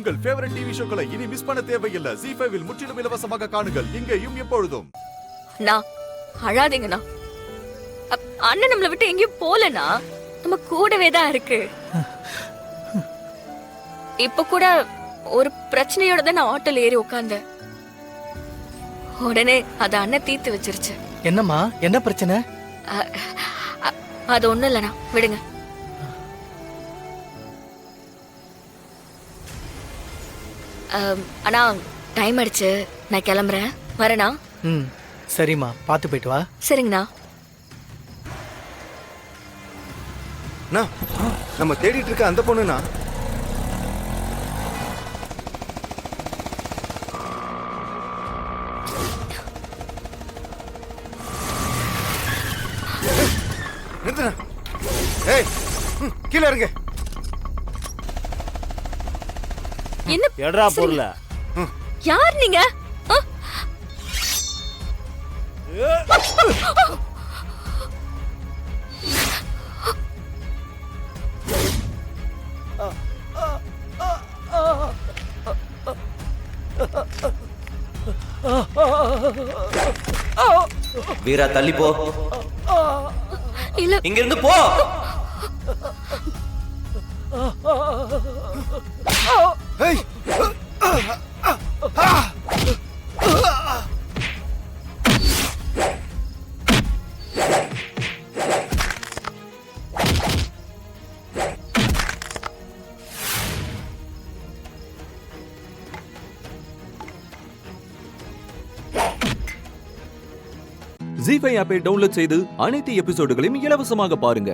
உங்கள் favourite TV ஷோக்களை இனி miss பண்ண தேவையில்லை. ZEE5 இல் முற்றிலும் இலவசமாக காணுங்கள். இங்கேயும் எப்பொழுதும். அழாதீங்கண்ணா. அண்ணன் நம்மளை விட்டு எங்கேயும் போலனா, நம்ம கூடவே தான் இருக்கு. இப்ப கூட ஒரு பிரச்சனையோட தான் நான் ஆட்டோல ஏறி உட்கார்ந்தேன். உடனே அத அண்ணன் தீர்த்து வச்சிருச்சு. என்னம்மா, என்ன பிரச்சனை? அது ஒண்ணும் இல்லண்ணா, விடுங்க. அண்ணா, டைம் ஆயிடுச்சு, நான் கிளம்புறேன். வரேண்ணா. சரிம்மா, பார்த்து போயிட்டு வா. சரிங்கண்ணா. நம்ம தேடிட்டு இருக்க அந்த பொண்ணுனா? ஏய், கீழே இருங்க. என்ன எடா பொருள? யார் நீங்க? வீரா, தள்ளி போ. இல்ல, இங்க இருந்து போ. ஏய், ZEE5 ஆப்பை டவுன்லோட் செய்து அனைத்து எபிசோடுகளையும் இலவசமாக பாருங்க.